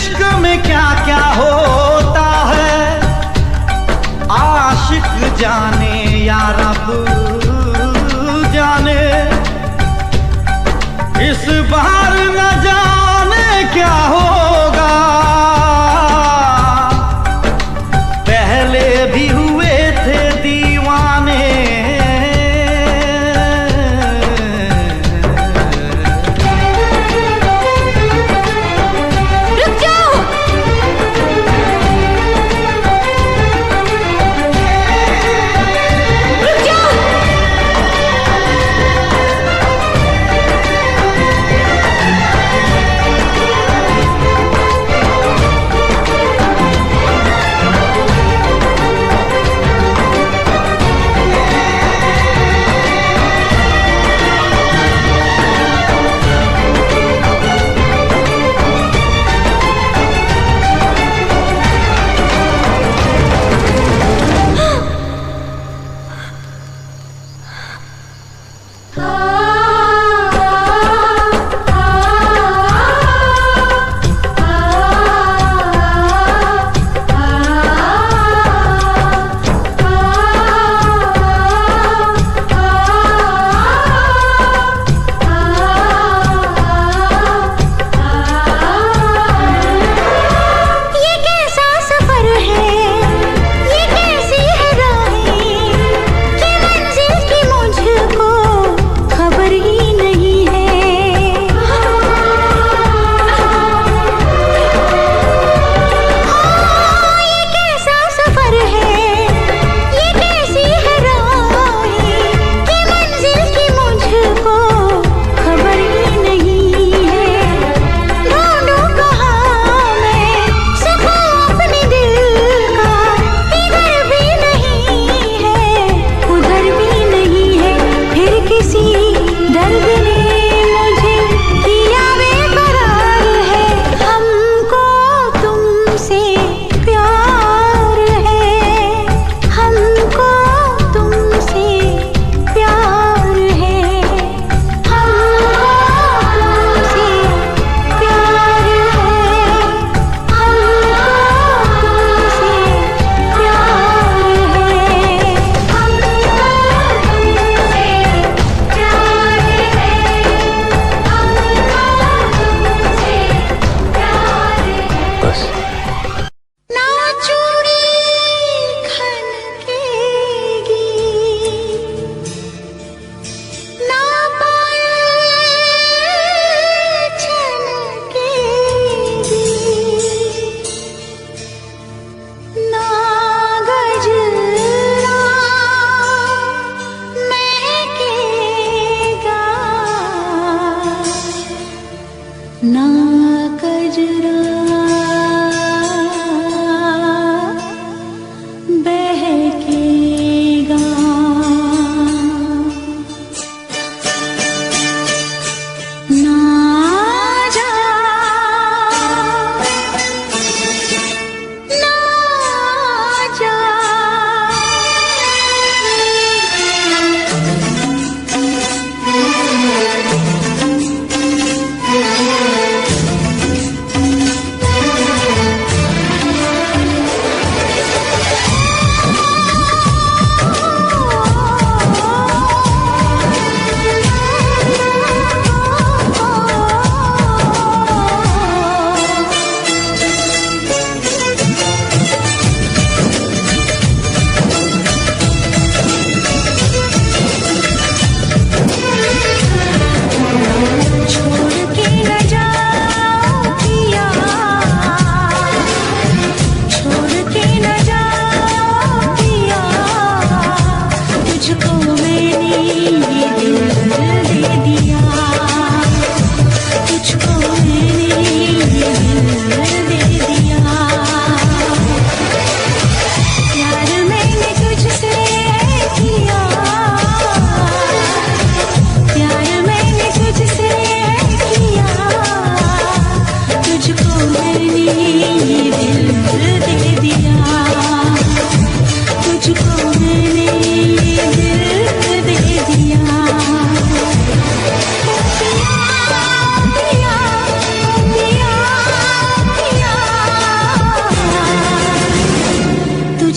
इश्क में क्या क्या होता है आशिक जाने या रब जाने। इस बार न जाने क्या होगा, पहले भी हुए थे दीवाने। रुक जाओ। रुक जाओ।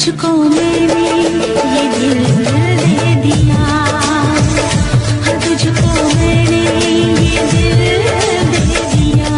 तुझको मैंने ये दिल दे दिया, हाँ तुझको मैंने ये दिल दे दिया।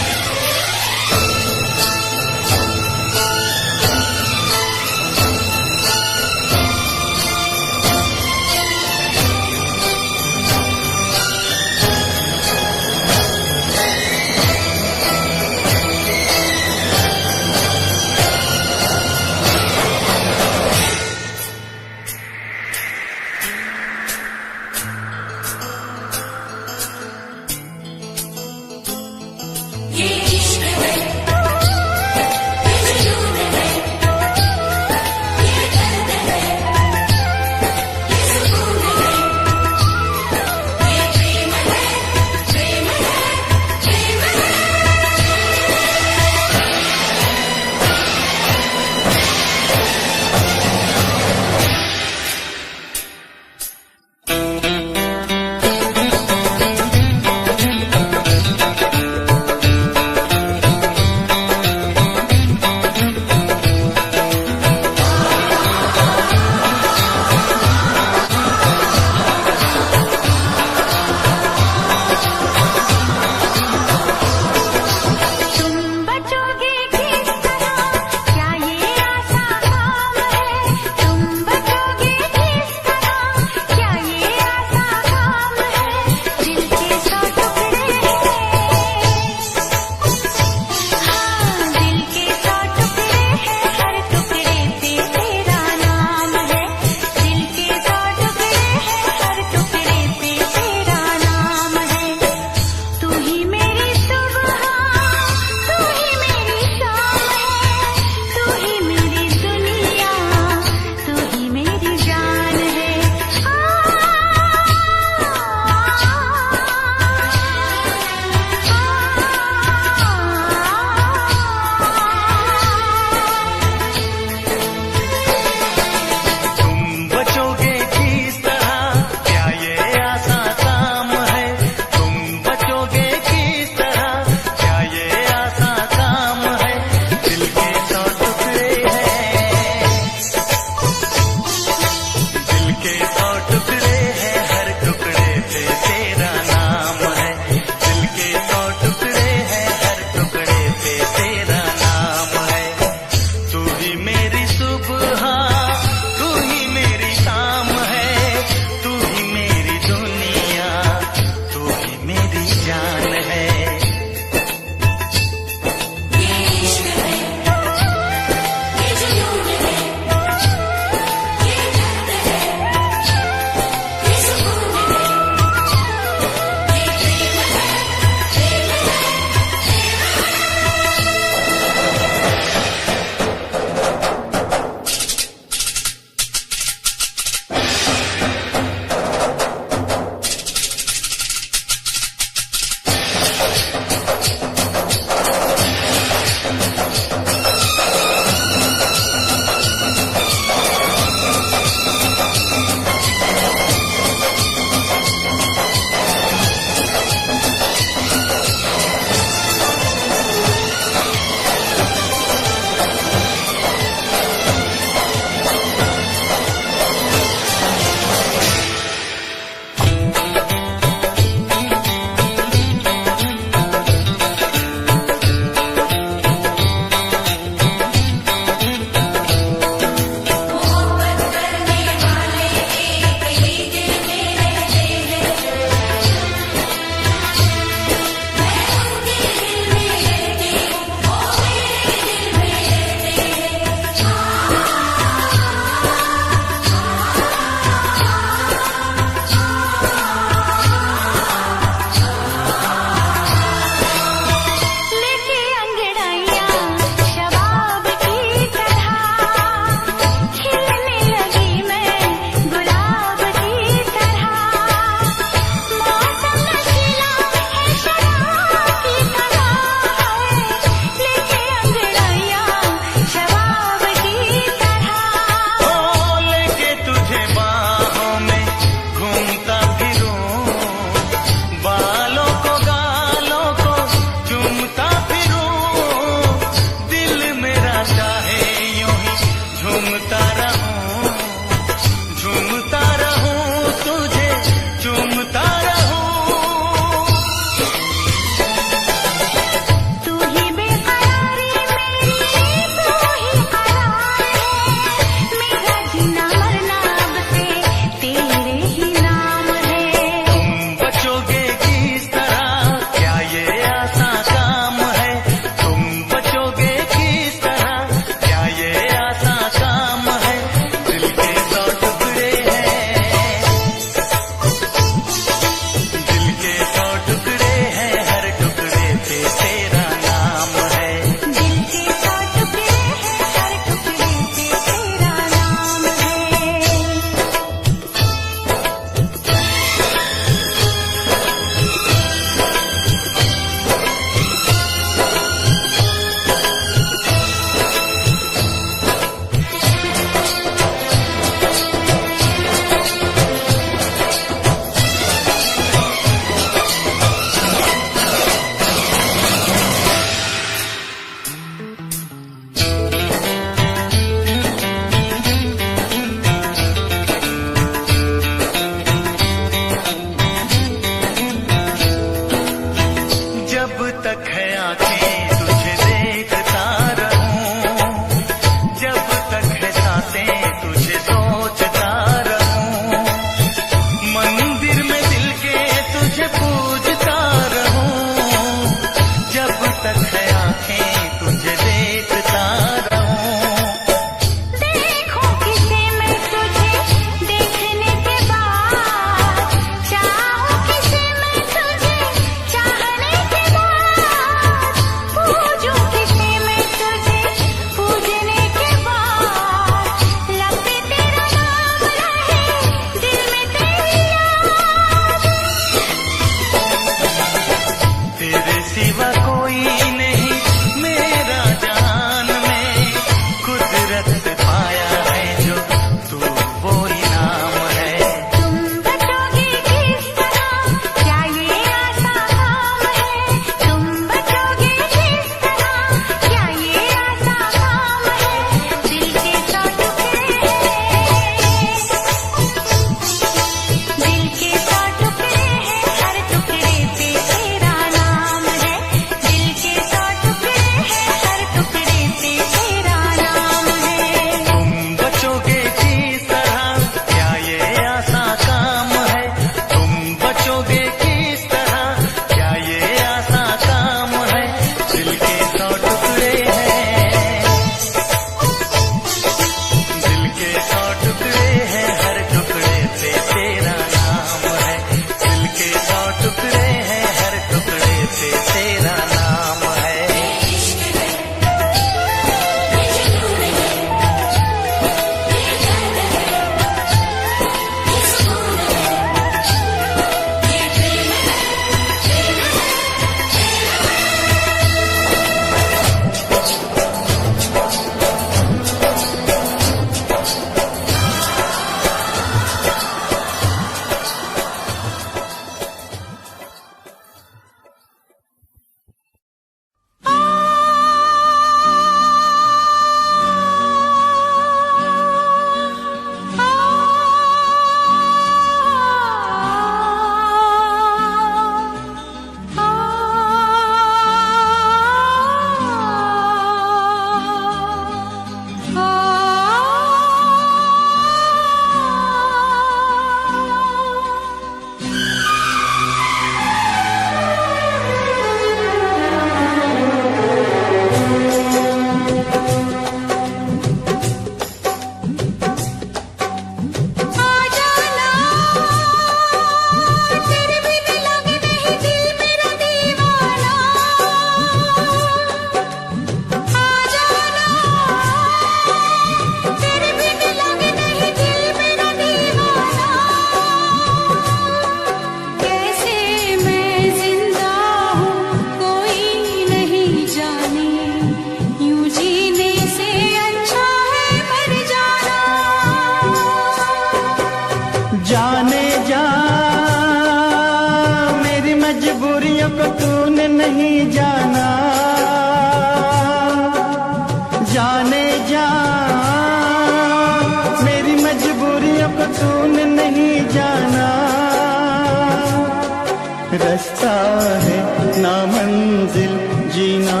रास्ता है ना मंजिल, जीना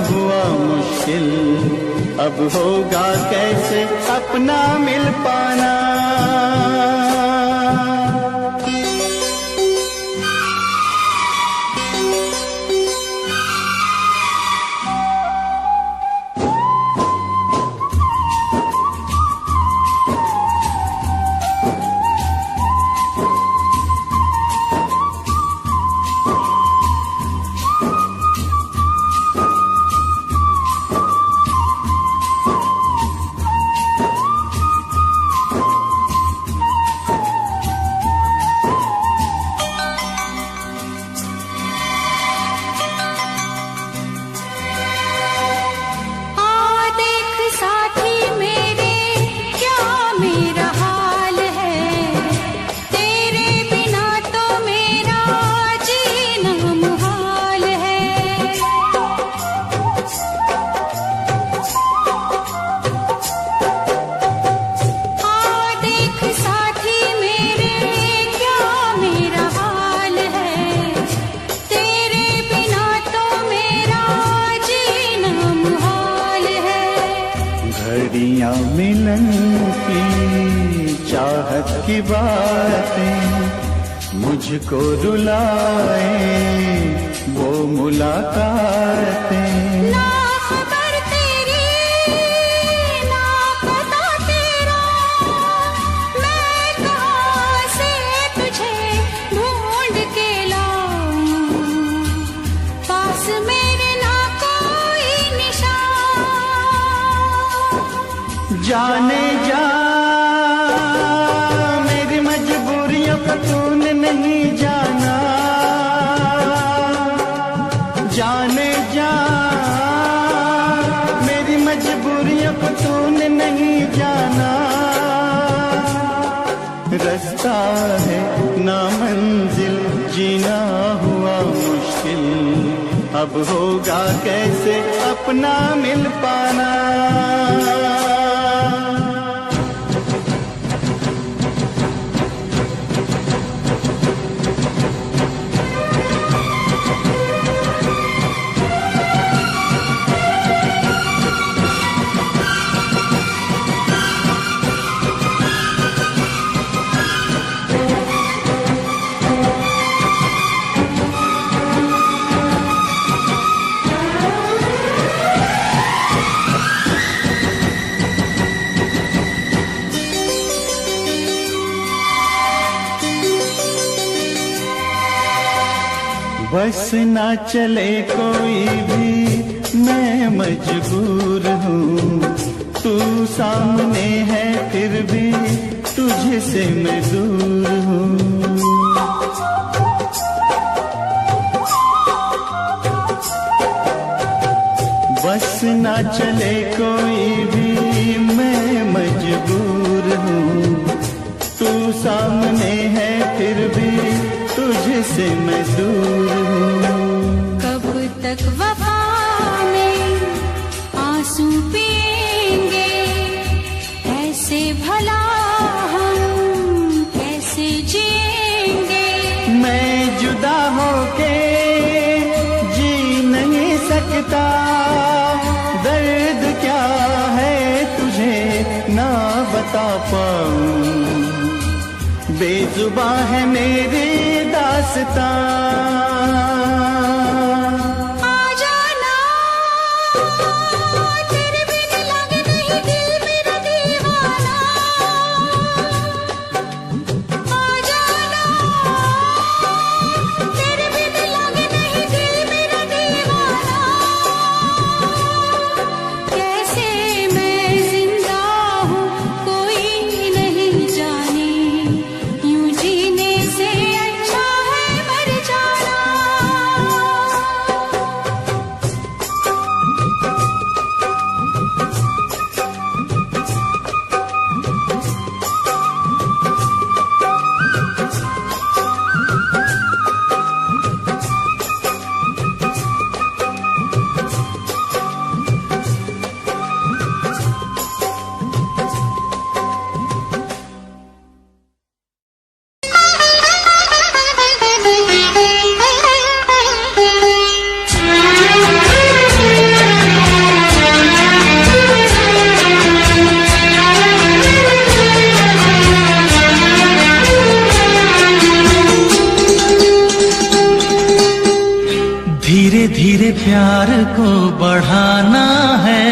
हुआ मुश्किल, अब होगा कैसे अपना मिल पाना। घड़ियां मिलन की चाहत की बातें मुझको रुलाए, वो मुलाकातें। ना खबर तेरी ना पता तेरा, मैं कहाँ से तुझे ढूंढ के लाऊं, पास मेरे ना कोई निशान। जाने जा मेरी मजबूरियों को तूने नहीं जाना, जाने जा मेरी मजबूरियों को तूने नहीं जाना। रास्ता है ना मंजिल, जीना हुआ मुश्किल, अब होगा कैसे अपना मिल पाना। बस ना चले कोई भी मैं मजबूर हूँ, तू सामने है फिर भी तुझसे मैं दूर हूँ। बस ना चले कोई भी मैं मजबूर हूँ, तू सामने है फिर भी तुझसे मैं दूर हूँ। कब तक वफा में आंसू पिएंगे, ऐसे भला हम कैसे जिएंगे। मैं जुदा होके जी नहीं सकता, दर्द क्या है तुझे ना बता पाऊं, बेजुबां है मेरी दास्तां। यूं जीने से अच्छा है मर जाना। को बढ़ाना है,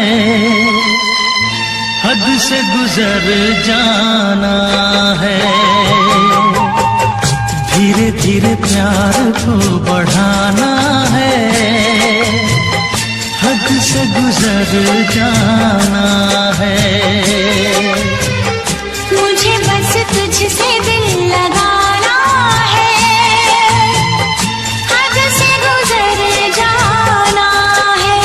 हद से गुजर जाना है। धीरे धीरे प्यार को बढ़ाना है, हद से गुजर जाना है। मुझे बस तुझसे दिल लगाना है, हद से गुजर जाना है।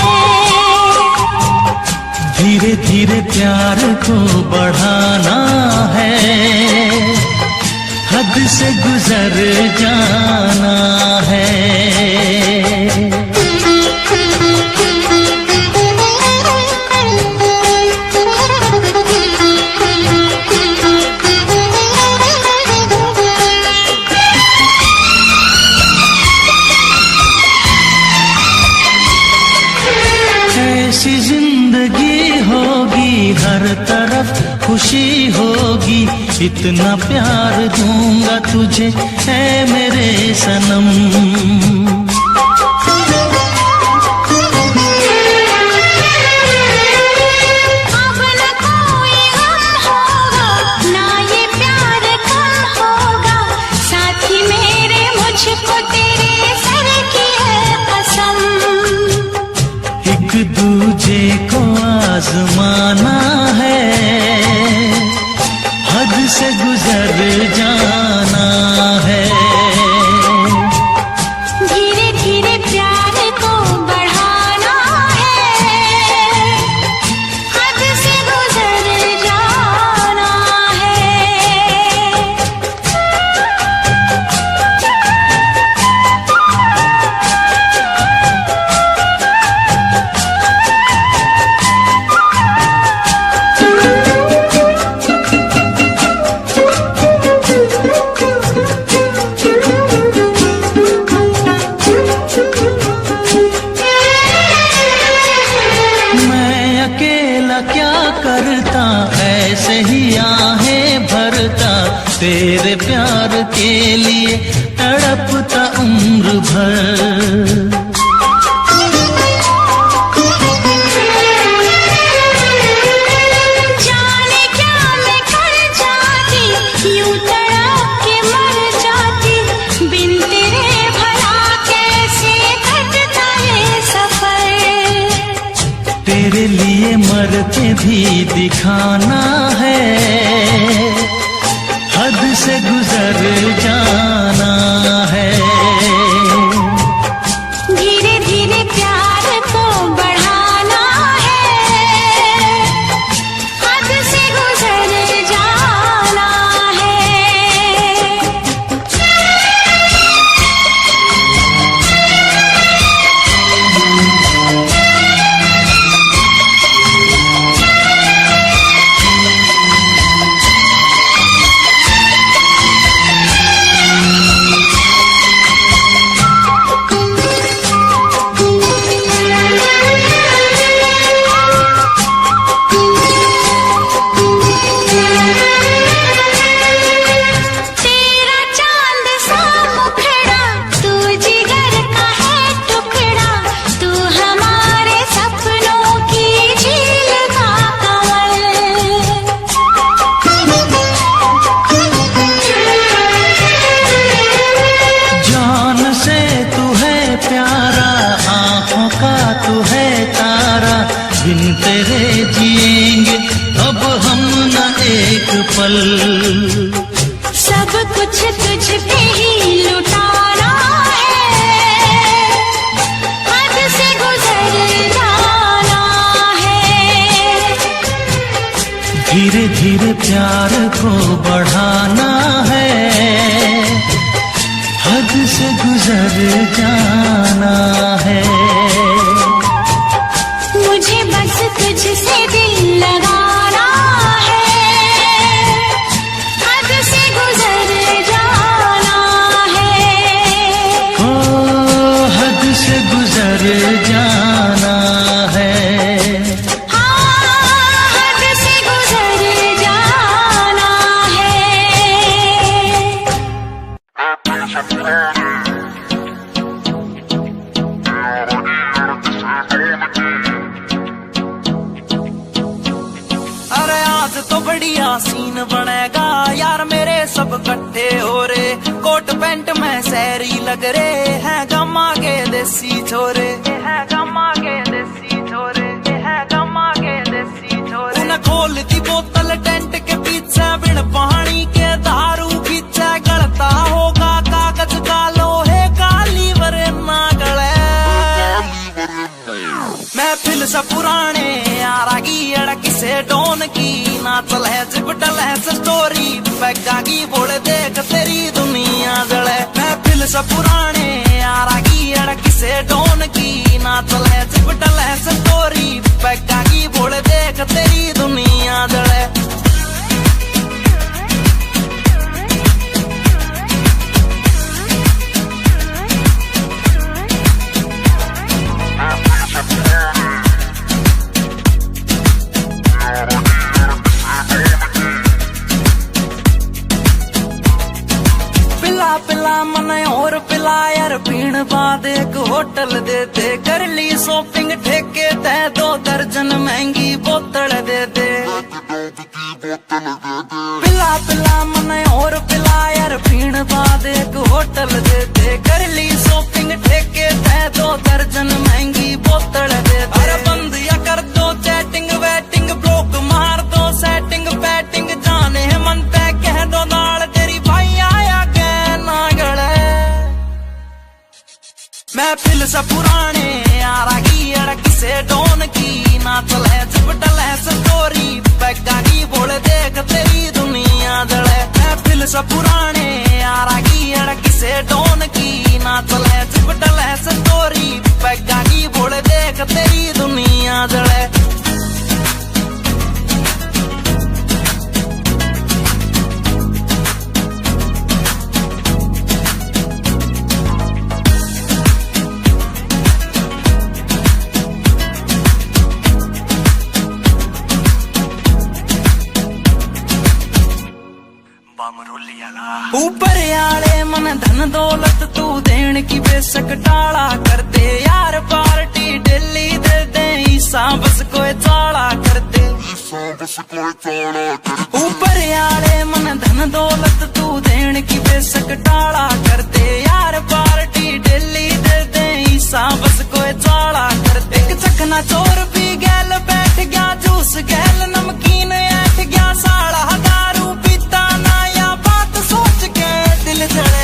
धीरे धीरे प्यार को बढ़ाना है, हद से गुजर जाना है। ऐसी जिंदगी होगी, हर तरफ खुशी होगी, इतना प्यार दूंगा तुझे है मेरे सनम। अब न कोई गम होगा, ना ये प्यार कम होगा, साथी मेरे मुझको तेरे सर की है कसम। एक दूजे को आजमाना है, हद से गुजर जाना है। धीरे धीरे प्यार को बढ़ाना है, हद से गुजर जाना है। मैं अकेला क्या करता, ऐसे ही आहें भरता, तेरे प्यार के लिए तड़पता उम्र भर। जाने क्या मैं कर जाती, यूं तड़प के मर जाती, बिन तेरे भला कैसे कटता ये सफर। तेरे लिए मर के भी दिखाना है, हद से गुजर जाना है। धीरे धीरे प्यार को बढ़ाना है, हद से गुजर जाना है। तेरा चांद सा मुखड़ा, तू जिगर का है टुकड़ा, तू हमारे सपनों की झील का कमल। जान से तू है प्यारा, आंखों का तू है तारा, बिन तेरे जिएंगे अब हम न एक पल। सब कुछ तुझ पे ही लुटाना है, हद से गुजर जाना है। धीरे धीरे प्यार को बढ़ाना है, हद से गुजर जाना है। मुझे बस तुझसे दिल लगाना है, हद से गुजर जाना है। ओ हद से गुजर जाना है। हाँ, हद से गुजर जाना है। रगरे है गमा के देसी छोरे, है गमा के देसी छोरे, है गमा के देसी छोरे। उन्हें खोल दी बोतल टेंट के पीछे, बिन पानी के दारू पीछे, गलता होगा कागज का लोहे का लीवर ना गले। महफिल से पुराने यारा की अड़क से डोन की, ना चले चिपटल है स्टोरी पैगा की बोल देख तेरी दुनिया जले। महफिल से पुराने यारा की अड़क से डोन की, ना चले चिपटल है स्टोरी पैगा की बोल देख तेरी दुनिया जले। पिला मन और पिला यार पीण बाद एक होटल दे दे, कर ली शॉपिंग ठेके ते 2 दर्जन महंगी बोतल दे दे। पिला पिला मन और पिला यार पीण बाद एक होटल दे दे, कर ली शॉपिंग ठेके ते 2 दर्जन महंगी बोतल दे दे। अरे बंद या कर दो चैटिंग वेटिंग, ब्लॉक मार दो सेटिंग पैटिंग, जाने मन तय कह दो नाल तेरी भाई आया के ना गले। महफिल से पुराने यारा की अड़क से डोन की, ना चले चिपटल है स्टोरी पैगा की बोल देख तेरी दुनिया जले। महफिल से पुराने यारा की अड़क से डोन की, ना चले चिपटल है स्टोरी पैगा की बोल देख तेरी दुनिया जले। ऊपर आले मन धन दौलत तू देन की बेशक टाला कर दे, यार पार्टी डेली दे दे ईसा बस कोई चाला कर दे। ऊपर आले मन धन दौलत तू देन की बेशक टाला कर दे, यार पार्टी डेली दे दे ईसा बस कोई चाला कर दे। एक चखना चोर पी गैल बैठ गया, जूस गैल नमकीन ऐठ गया, साड़ा दारू पीता ना या बात सोच के दिल जले।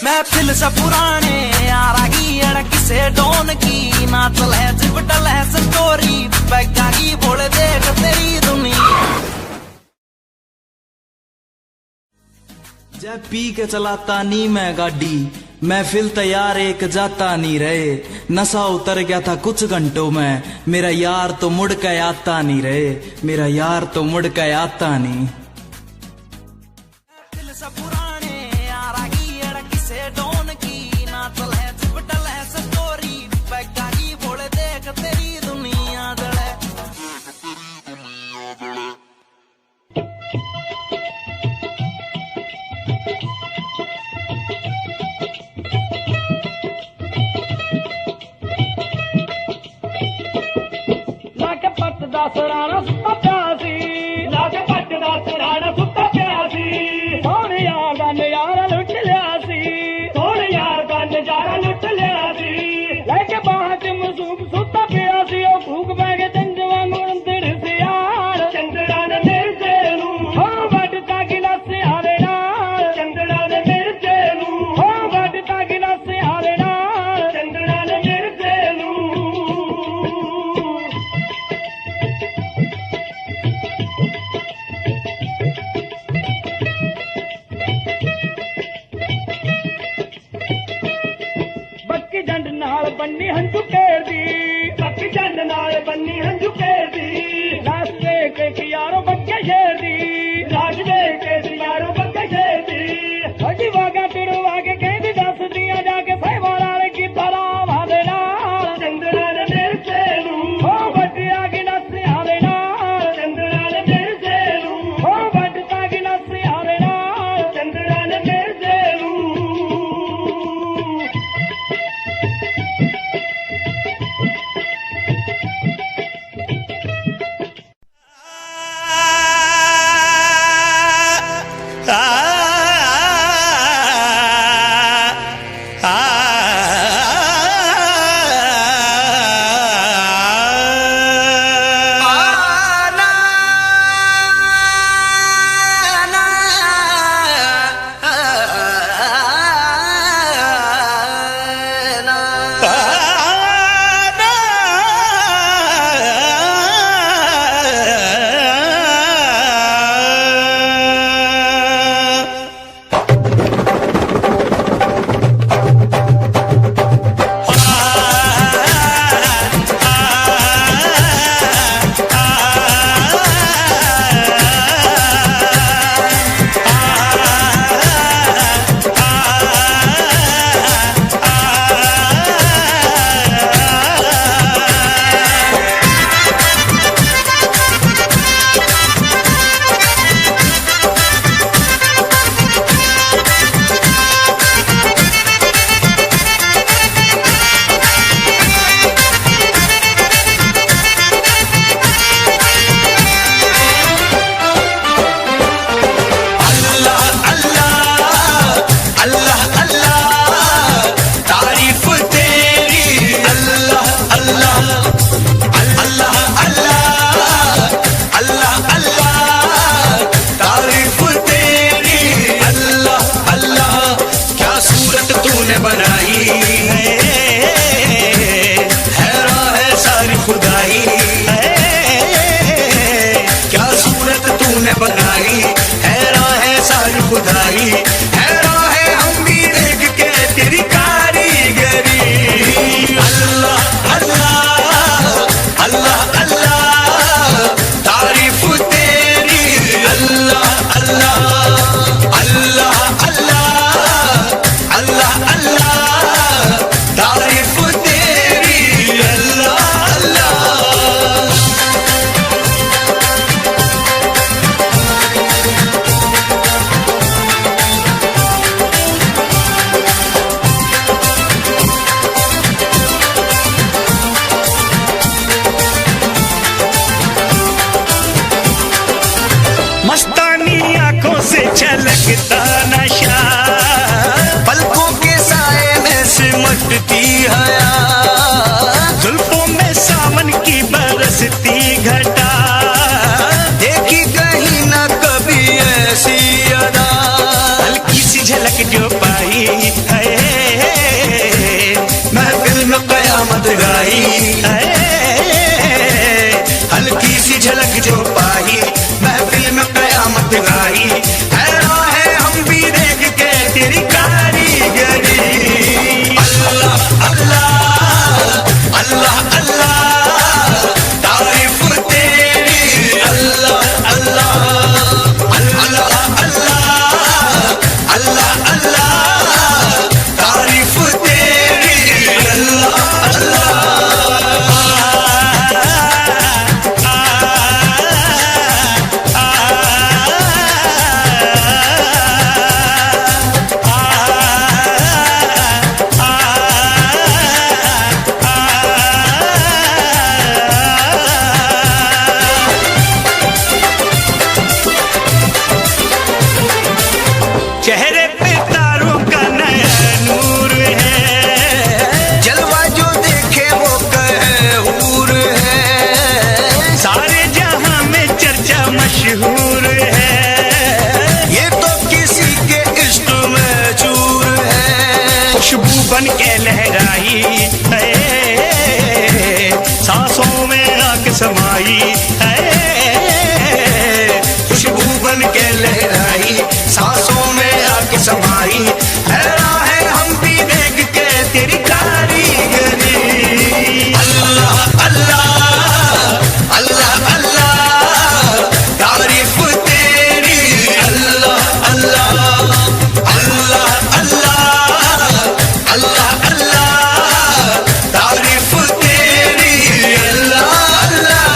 महफिल से पुराने यारा की अड़क से डोन की, ना चले चिपटल है स्टोरी पैगा की बोल देख तेरी दुनिया। जब पी के चलाता नी मैं गाड़ी, महफिल तैयार एक जाता नहीं रहे, नशा उतर गया था कुछ घंटों में, मेरा यार तो मुड़ के आता नहीं रहे, मेरा यार तो मुड़ के आता नहीं। सराना सुता प्यासी, लाके पट दा सराना सुता प्यासी, सोने यार दा नजारा लुट लिया सी, सोने यार दा नजारा लुट लिया सी। लेके बाहर च मसूब सुता प्यासी, ओ भूख पै के चंद वांगू अंदर से यार, चंदड़ा ने मिर्चे नू हो वटता गिलास हारे नाल, चंदड़ा ने मिर्चे नू हो वटता गिलास हारे नाल, चंदड़ा ने मिर्चे नू। बन्नी हंजू केर दी, बक्की जंड नाल बन्नी हंजू केर दी, लाश दे के यारो बक्के शेर दी, लाश दे के यारो बक्के शेर दी। हजी वागा तुड़वा के कहदी दस दिया जाके सहवाल वाले की तरह वादे नाल, चंदड़ा ने मिर्चे नू हो बटिया की नस हारे नाल, चंदड़ा ने मिर्चे नू हो बटता की नस हारे नाल, चंदड़ा ने मिर्चे नू। बनाई, हैरान है सारी खुदाई, क्या सूरत तूने बनाई, हैरान है सारी खुदाई, हैरान है हम भी देख के तेरी कारीगरी। अल्लाह अल्लाह अल्लाह अल्लाह तारीफ तेरी, अल्लाह अल्लाह अल्लाह अल्लाह अल्लाह अल्लाह तारीफ तेरी, अल्लाह अल्लाह। मस्तानी आंखों से छलकता नशा, पलकों के साए में सिमटती हया, जुल्फों में सावन की बरसती घटा, देखी कहीं ना कभी ऐसी अदा, हल्की सी झलक जो पाई है महफिल में कयामत गाई है, हल्की सी झलक जो पाई महफिल में कयामत गाई, हैरान है हम भी देख के तेरी कारीगरी। अल्लाह अल्लाह अल्लाह अल्लाह तारीफ तेरी, अल्लाह अल्लाह अल्लाह अल्लाह अल्लाह अल्लाह तारीफ तेरी, अल्लाह अल्लाह। चेहरे पे तारों का नया नूर है, जलवा जो देखे वो कहे हूर है, सारे जहां में चर्चा मशहूर है, ये तो किसी के इश्क में चूर है, खुशबू बन के लहराई है, सांसों में आके समाई है, खुशबू बन के लहराई सांसों में आके समाई, हैरान है हम भी देख के तेरी कारीगरी। अल्लाह अल्लाह अल्लाह अल्लाह तारीफ तेरी, अल्लाह अल्लाह अल्लाह अल्लाह अल्लाह अल्लाह तारीफ तेरी, अल्लाह अल्लाह।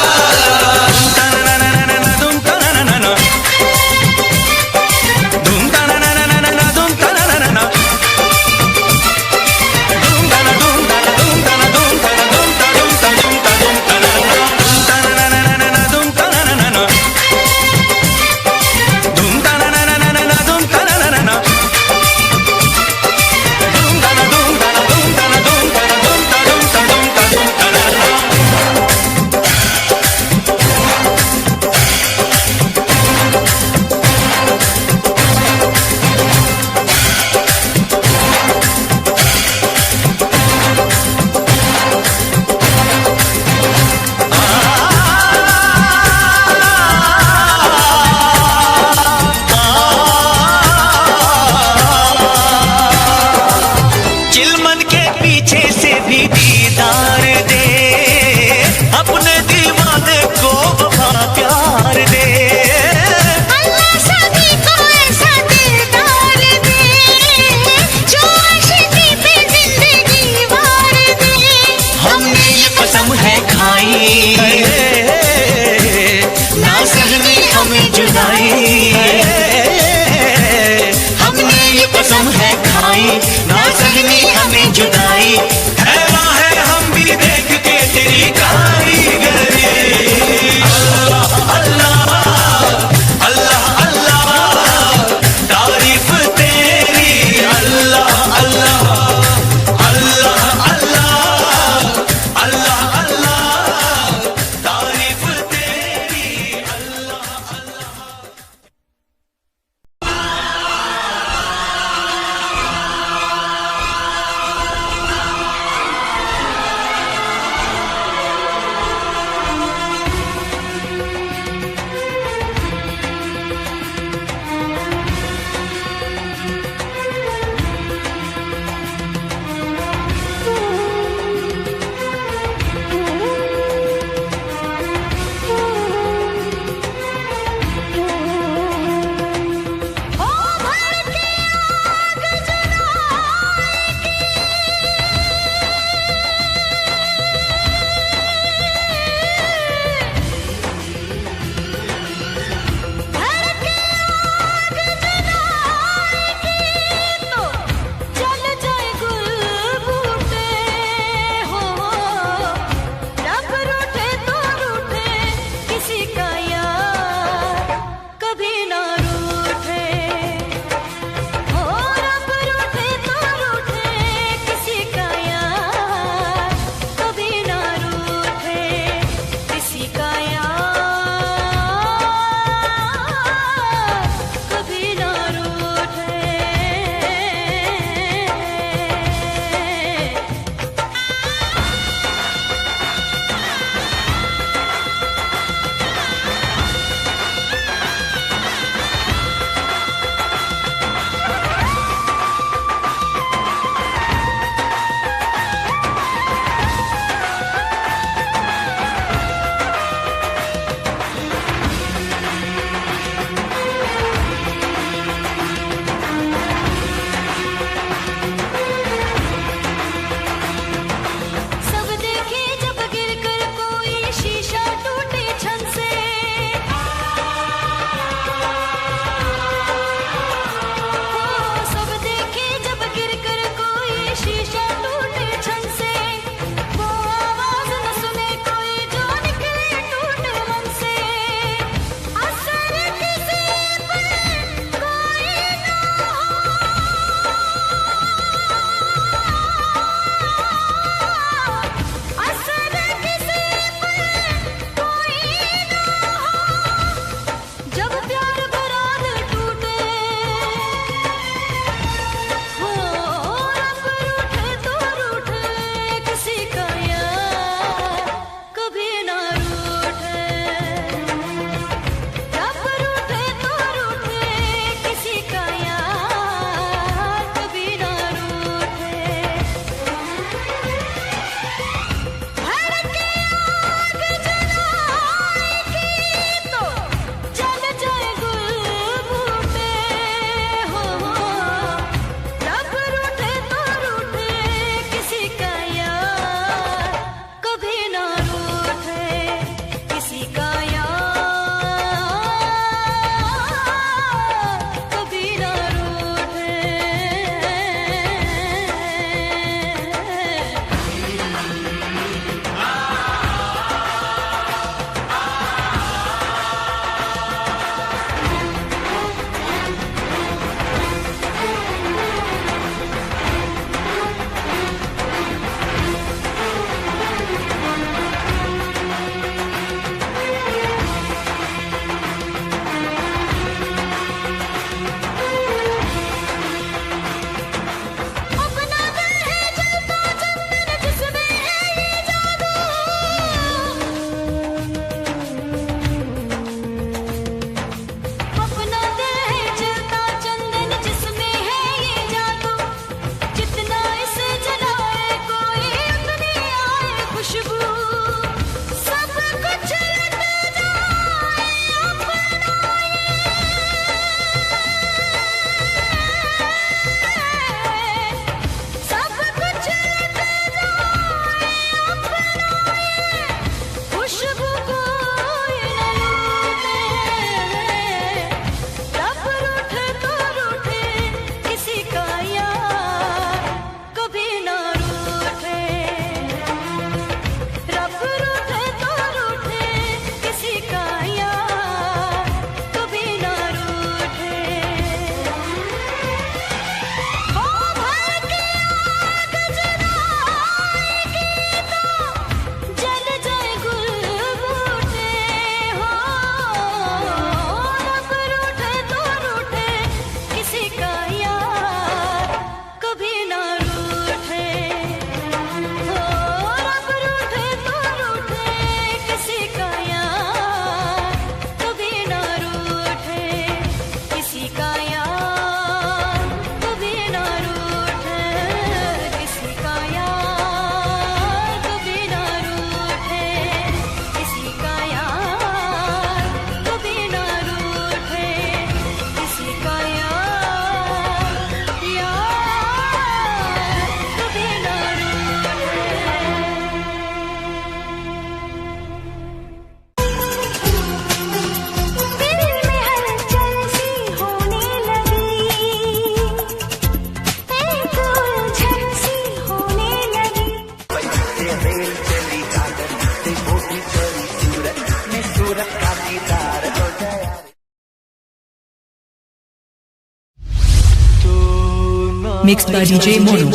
Mixed by DJ Mono.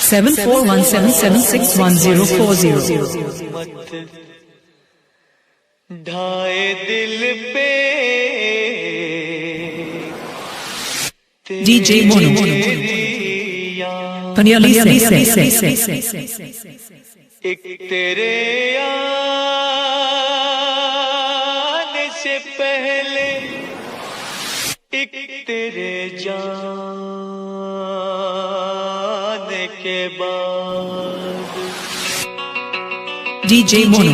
7417761040. ढाए दिल पे DJ Mono. Panyali say. एक तेरे आने से पहले एक तेरे जाने के बाद DJ Mono.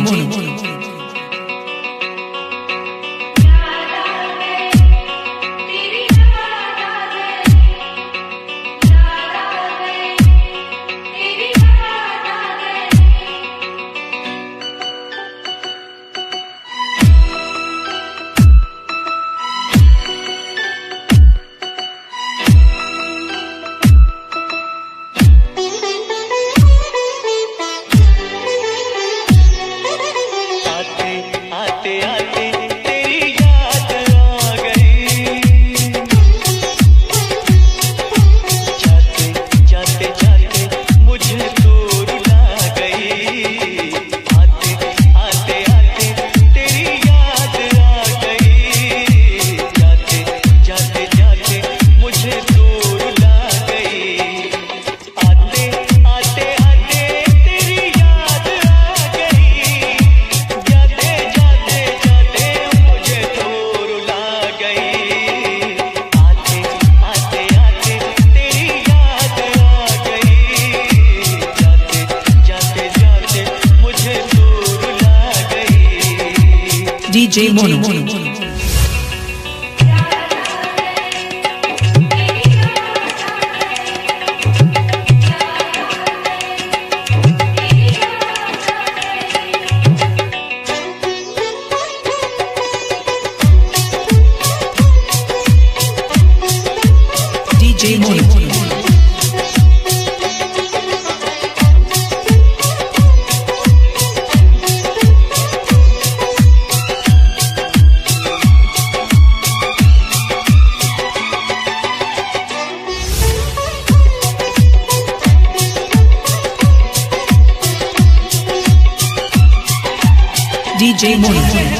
DJ Mono. DJ Mono. DJ Mono.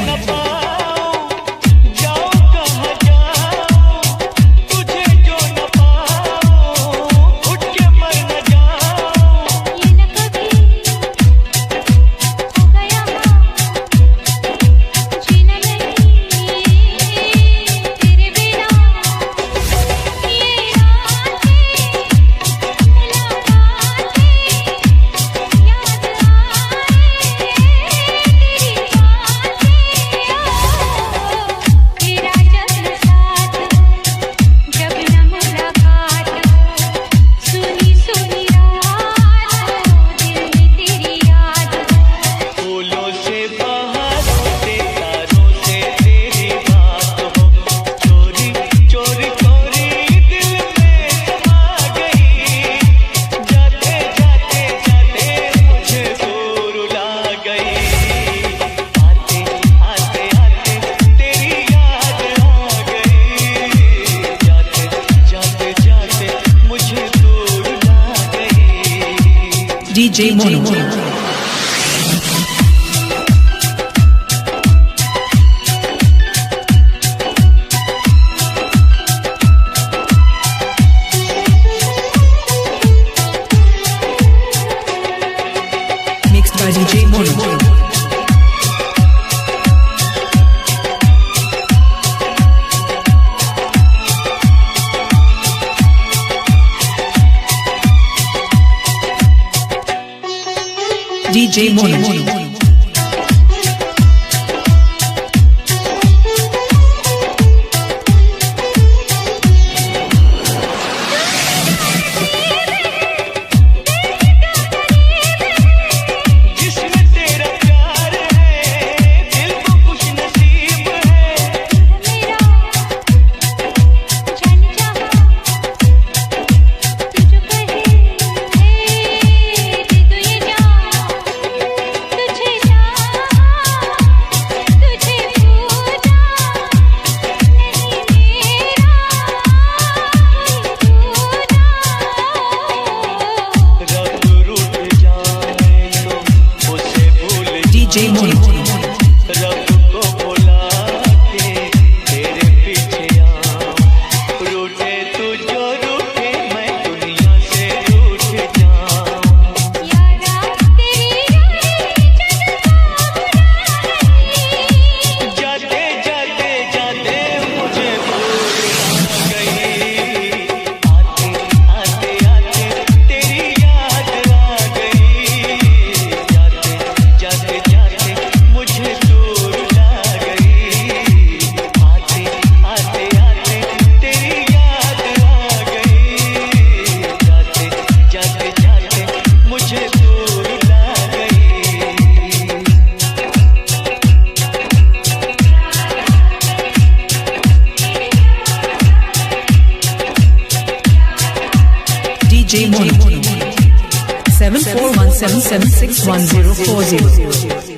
DJ Mono. Mixed by DJ Mono. DJ Mono. तुझे DJ Mono 7417761040.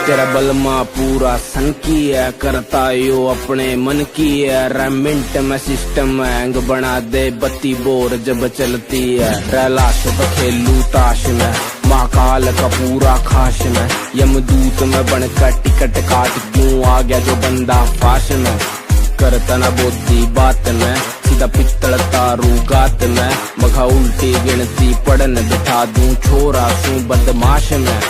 तेरा बलमा पूरा सन की है, करता यो अपने मन की है। रेमिंट में सिस्टम हैंग बना दे, बत्ती बोर जब चलती है। रैलाश तो खेलू ताश में, महाकाल का पूरा खाश में। यमदूत में बनकर टिकट काट क्यों आ गया जो बंदा फाश में। करता ना बोधी बात में, सीधा पित्तल तारू गात में। मघा उल्टी गिनती पढ़न बिठा दूं, छोरा सू बदमाश में।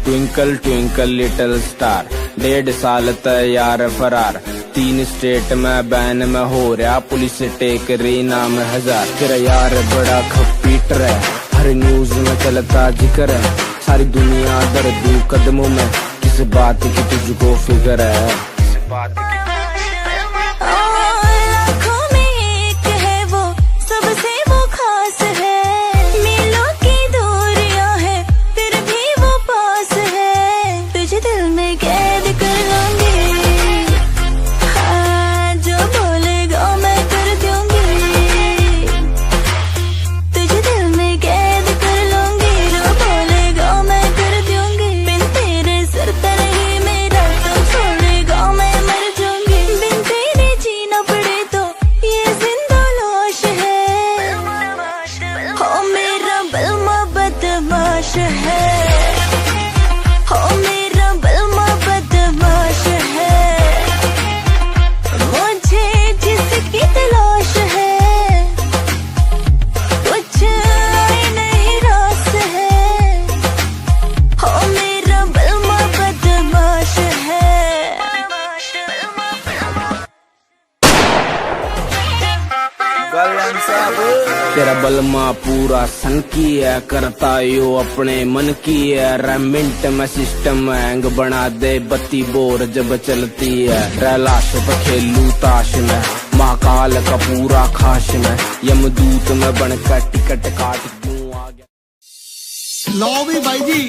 ट्विंकल ट्विंकल लिटिल स्टार, 1.5 साल तैयार फरार। 3 स्टेट में बैन में हो रहा, पुलिस टेक रही नाम 1000। तेरा यार बड़ा खपीटर है, हर न्यूज में चलता जिक्र है। सारी दुनिया दर्दू कदमों में, किस बात की तुझको फिक्र है। किस बात की तेरा बलमा पूरा सन की है, करता यो अपने मन की है। रेमिंट में सिस्टम हैंग बना दे, बत्ती बोर जब चलती है। रैलाश तो खेलू ताश में, महाकाल का पूरा खाश में। यमदूत में बनकर टिकट काट क्यों आ गया। लो भी भाई जी,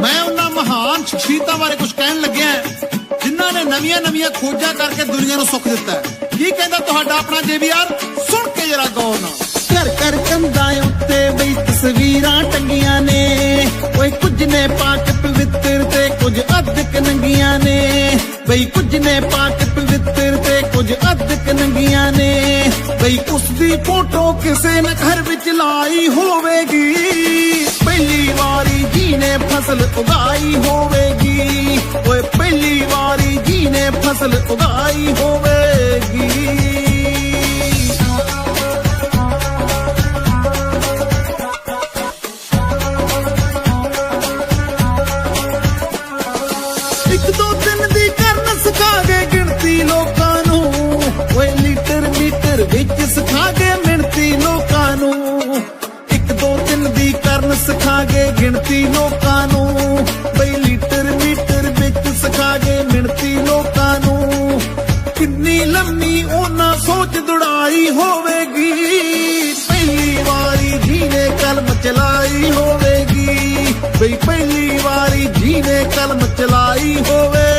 मैं उन्ना महान शख्सियतां बारे कुछ कहन लग्या जिन्हां ने नवीਆਂ नवीਆਂ खोजा करके दुनिया ਨੂੰ सुख दिता है। की कहंदा तुहाडा अपना JBR, सुन के जरा गौर नाल। घर घर कंधा उत्ते बई तस्वीरां टंगियां ने, ओए कुछ ने पाक पवित्र ते कुछ अधक नंगियां ने। बई कुछ ने पाक पवित्र ते कुछ अधक नंगियां ने। बई उसदी फोटो किसे ने घर विच लाई होवेगी, पहली वारी जी ने फसल उगाई होवेगी। ओए पहली वारी जी ने फसल उगाई होवेगी। एक दो दिन दी करन सिखा गए गिनती लोकां नू, ओए लीटर मीटर विच सिखा गए मिणती लोकां नू। एक दो दिन दी करन सिखा गए गिनती लोकां नू, बई लीटर मीटर विच सिखा गए मिणती लोकां नू। किन्नी लम्मी ओना सोच दुड़ाई होवेगी, पहली वारी जी ने कलम चलाई होवेगी। बई पहली वारी जी ने कलम चलाई होवेगी।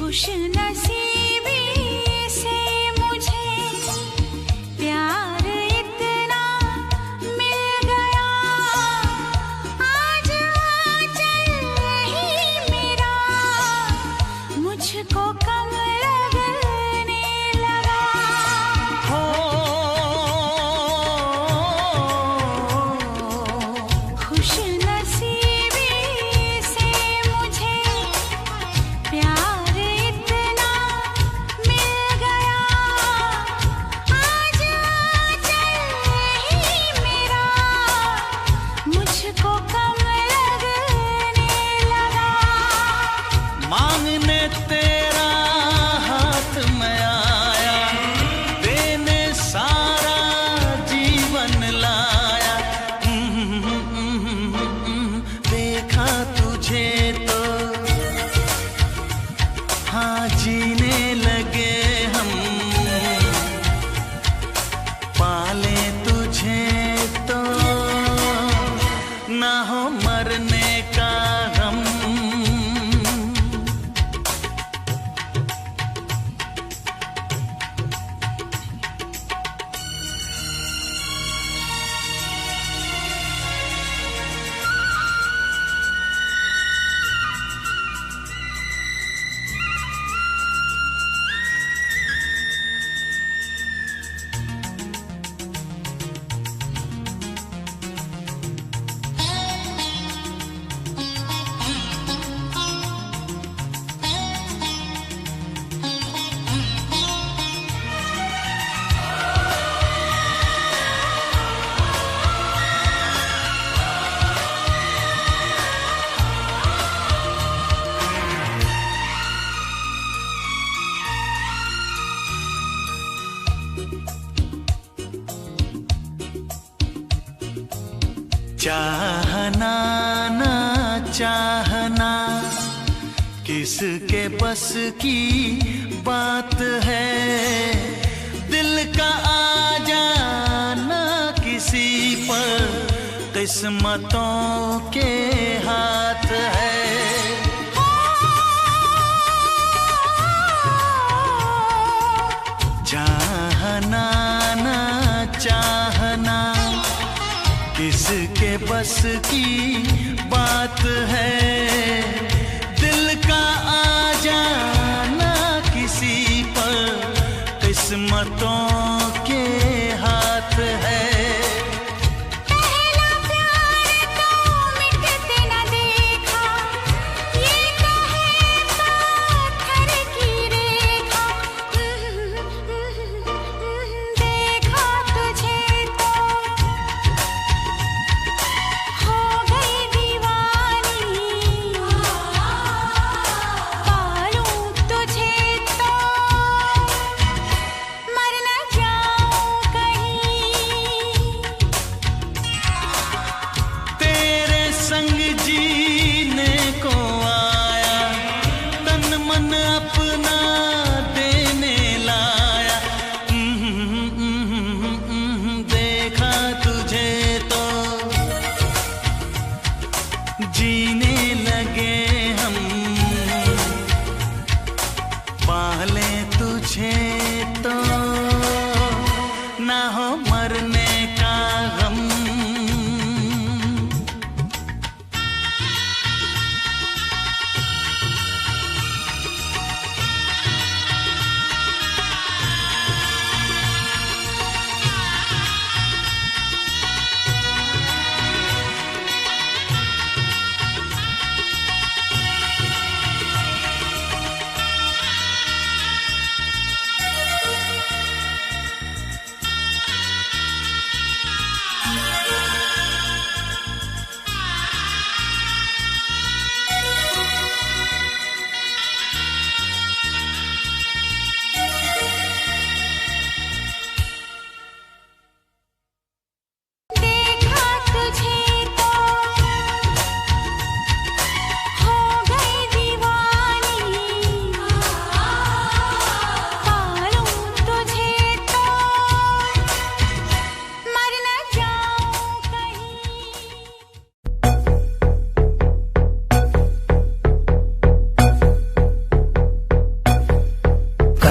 खुश नसीबी से मुझे प्यार इतना मिल गया, आज आंचल ही मेरा मुझको कम लगने लगा। खुश नसीबी से मुझे प्यार इतना मिल गया, आज आंचल ही मेरा मुझको कम लगने लगा। मांगने तेरा हाथ में आया, देने सारा जीवन लाया। देखा तुझे तो हाँ जीने लगे हम, पाले तुझे तो ना हो मरने का गम। चाहना ना चाहना किसके बस की बात है, दिल का आ जाना किसी पर किस्मतों के हाथ है। चाहना ना चाहना किसके बस की बात है, दिल का आ जाना किसी पर किस्मतों के हाथ है। पहला प्यार तो मिटते न देखा, ये कहे पत्थर की रेखा। देखा तुझे तो हो गई दीवानी, पालूं तुझे तो मर न जाऊं।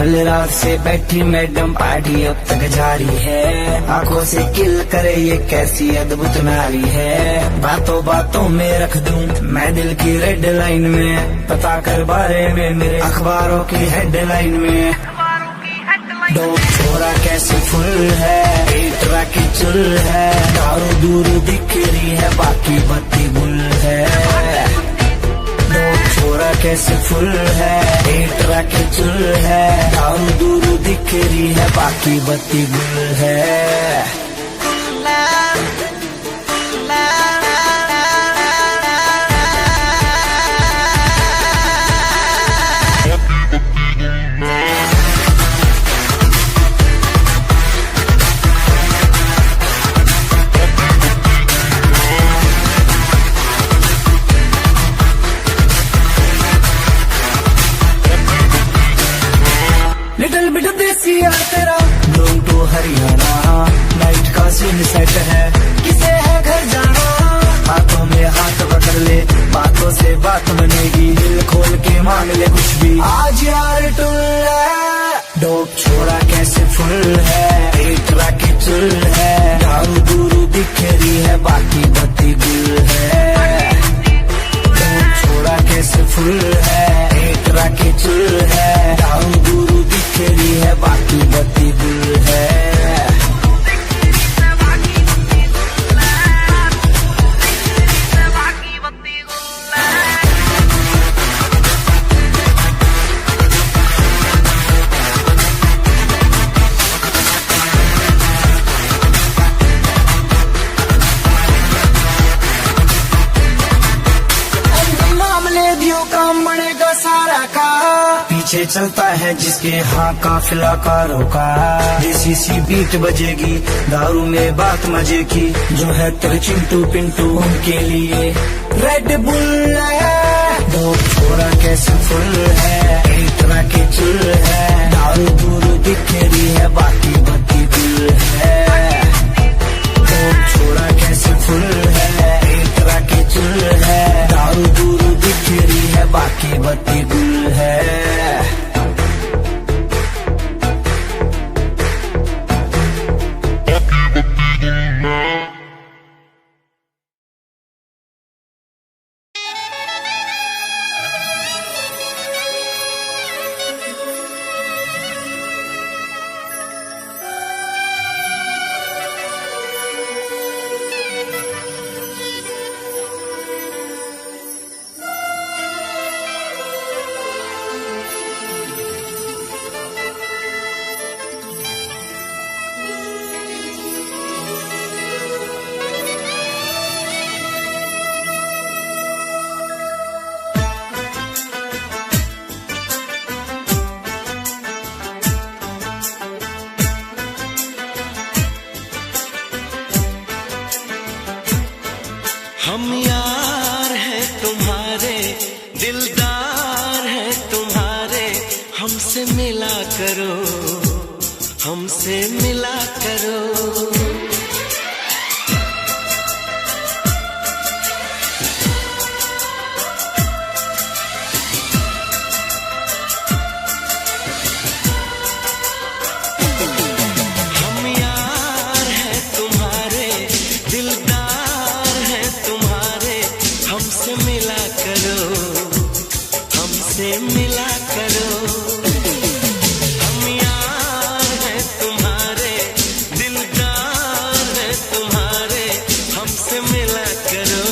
कल रात से बैठी मैडम पार्टी अब तक जारी है, आंखों से किल करे ये कैसी अद्भुत नारी है। बातों बातों में रख दूं मैं दिल की रेड लाइन में, पता कर बारे में मेरे अखबारों की हेडलाइन में। डोप छोरा कैसे फुल है, पेटरा की चुल है, दारू दूर दिख रही है बाकी बत्ती गुल है। डोप छोरा कैसे फुल है, पेटरा की चुल है, दारू दूर दिख रही है बाकी बत्ती गुल है। लिटिल बिट देसी यार तेरा ब्लूम टू हरियाणा, नाइट का सीन सेट है किसे है घर जाना। हाथों में हाथ पकड़ ले बातों से बात बनेगी, दिल खोल के मांग ले कुछ भी आज यार टुल है। डोप छोड़ा कैसे फुल है, पेटरा की चुल है, दारू दूरू दिख रही है बाकी बत्ती गुल है। डोप छोड़ा कैसे फुल है, पेटरा की चुल है, दारू दूरू दिख रही है बाकी बत्ती गुल है। काम बनेगा सारा का, पीछे चलता है जिसके हाँ काफिला कारों का। देसी सी बीट बजेगी दारू में बात मजे की, जो है तेरे चिंटू पिंटू उनके लिए रेड बुल है। डोप छोरा कैसे फुल है, पेटरा की चुल है, दारू दूर दिख रही है बाकी बत्ती गुल है। डोप छोरा कैसे फुल है, पेटरा की चुल है, दारू दूर दिख रही है बाकी बत्ती गुल है। हम यार हैं तुम्हारे, दिलदार हैं तुम्हारे, हमसे मिला करो, हमसे मिला करो। हम यार हैं तुम्हारे, दिलदार हैं तुम्हारे, हमसे मिला करो, हमसे मिला करो। हम यार हैं तुम्हारे, दिलदार हैं तुम्हारे, हमसे मिला करो,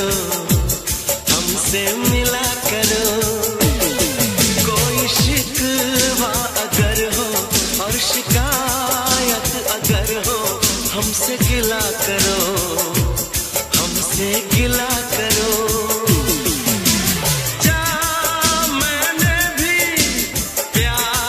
हमसे मिला करो। कोई शिकवा अगर हो और शिकायत अगर हो, हमसे गिला करो, हमसे गिला करो। मैंने भी प्यार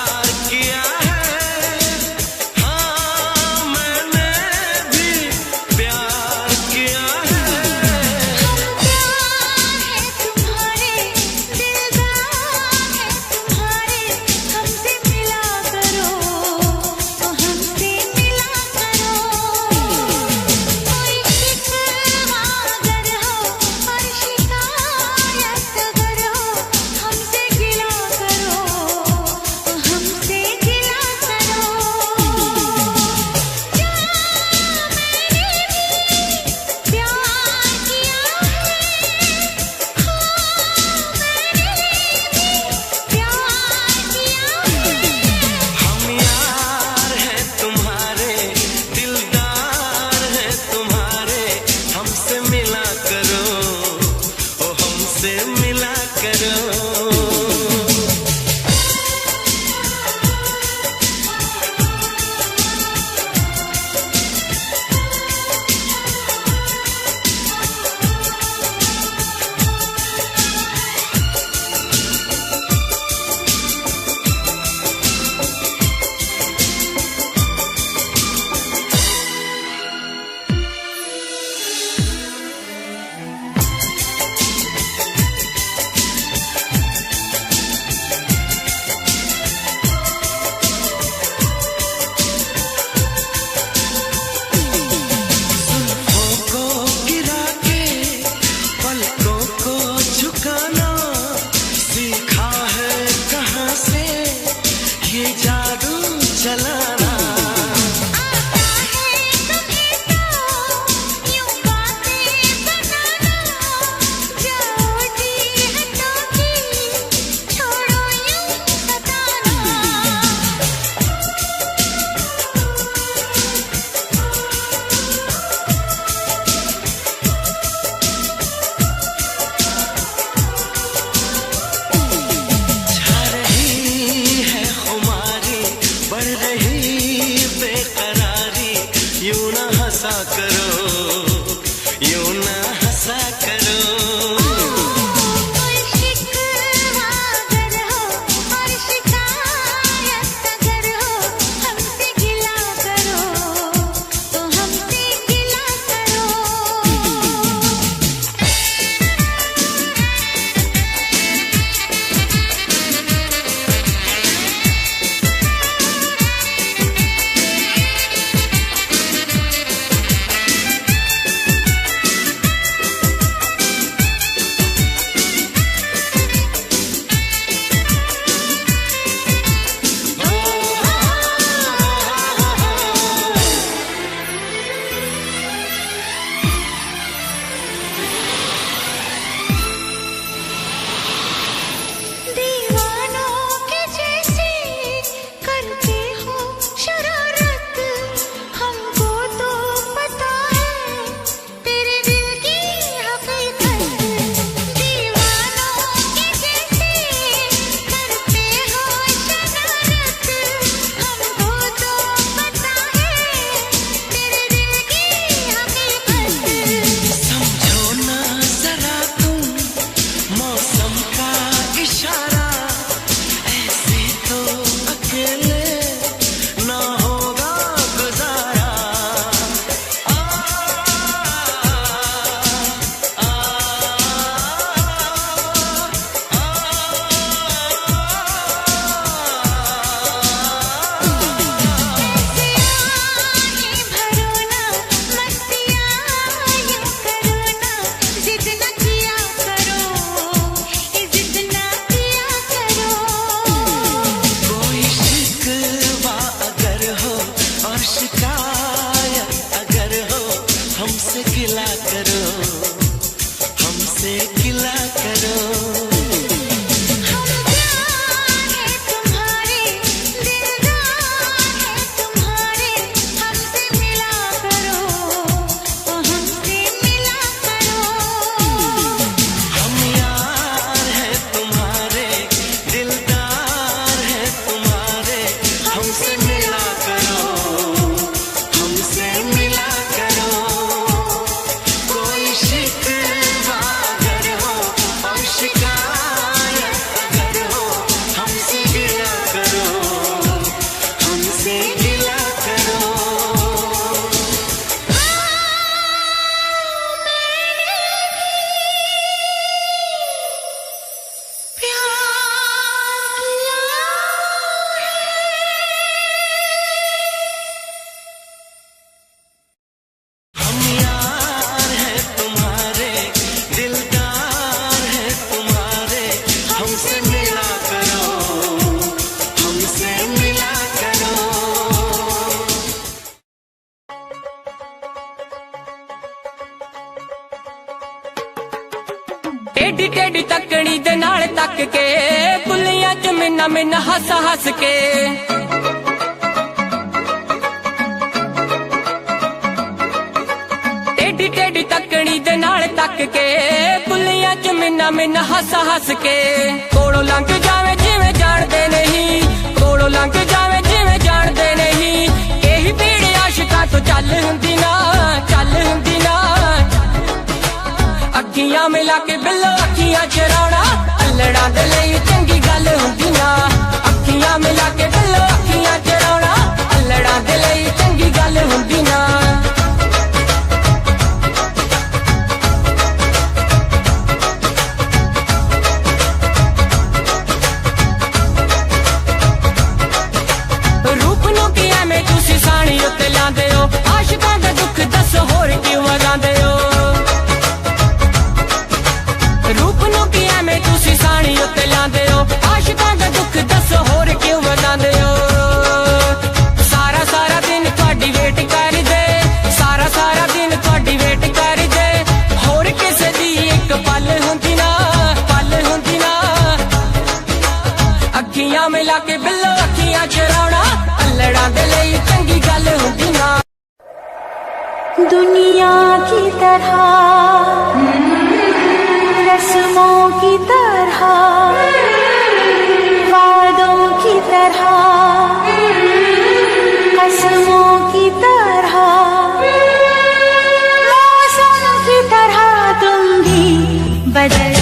ये जादू चलाना। टेढ़ी टेढ़ी तकड़ी दे नाल तक के बुलियां च मिन्ना मिन्ना हस हस के टेढ़ी टेढ़ी तकड़ी दे नाल तक के बुलियां च मिन्ना मिन्ना हस हस के कोलों लंघ जावे जिवें जाणदे नहीं कोलों लंघ जावे जिवें जाणदे नहीं यही भीड़ आशिकां तो चल हुंदी ना अखियां मिला के बिल्लो अखियां चराउणा अल्लड़ां दे लई चंगी गल हुंदी ना अखियां मिला के बिल्लो अखियां चराउणा अल्लड़ां दे लई चंगी गल हुंदी ना रूप नूं कि एवें तुसीं साणी उत्ते लांदे हो आशिकां दा दुख दस होर क्यों वगांदे हो रूप नूं कि एवें तुसीं साणी उत्ते लांदे हो आशिकां दा दुख दस होर क्यों वगांदे हो अखियां मिला के बिल्लो अखियां चराउणा अल्लड़ां दे लई चंगी गल हुंदी ना। दुनिया की तरह रस्मों की तरह वादों की तरह कसमों की तरह मौसम की तरह तुम भी बदल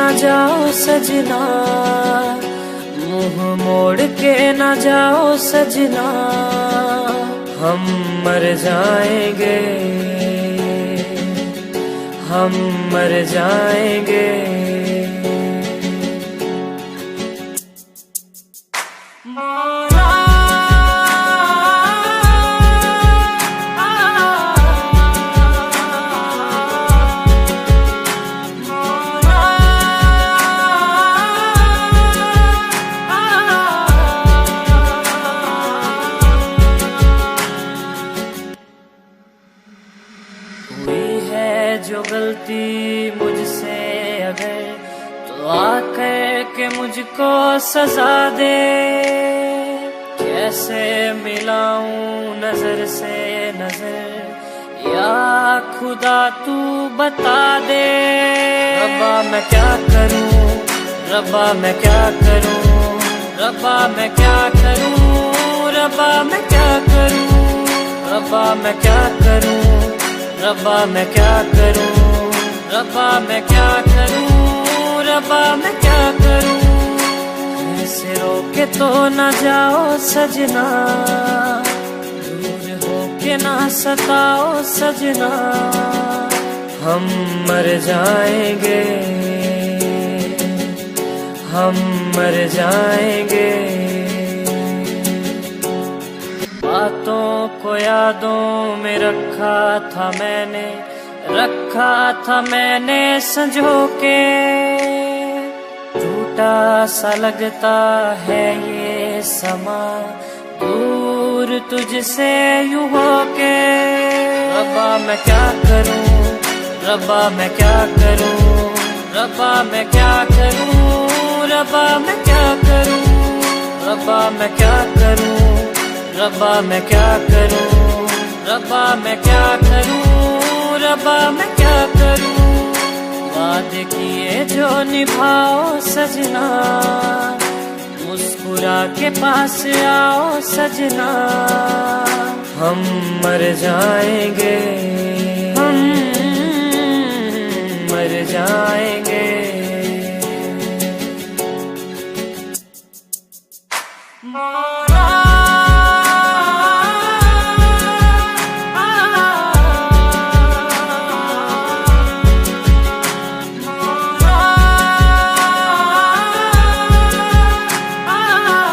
न जाओ सजना, मुंह मोड़ के न जाओ सजना, हम मर जाएंगे, हम मर जाएंगे। जो गलती मुझसे अगर तो आकर के मुझको सजा दे, कैसे मिलाऊं नजर से नजर या खुदा तू बता दे। रब्बा मैं क्या करूं, रब्बा मैं क्या करूं, रब्बा मैं क्या करूं, रब्बा मैं क्या करूं, रब्बा मैं क्या करूं, रब्बा मैं क्या करूं, रब्बा मैं क्या करूं, रब्बा मैं क्या करूं। ऐसे रोके तो न जाओ सजना, दूर होके ना सताओ सजना, हम मर जाएंगे, हम मर जाएंगे। बातों को यादों में रखा था मैंने, रखा था मैंने संजो के, टूटा सा लगता है ये समा दूर तुझसे यूं होके। रब्बा मैं क्या करूं, रब्बा मैं क्या करूं, रब्बा मैं क्या करूं, रब्बा मैं क्या करूं, रब्बा मैं क्या करूं, रब्बा मैं क्या करूं, रब्बा मैं क्या करूं, रब्बा मैं क्या करूं। वादे किए जो निभाओ सजना, मुस्कुरा के पास आओ सजना, हम मर जाएंगे।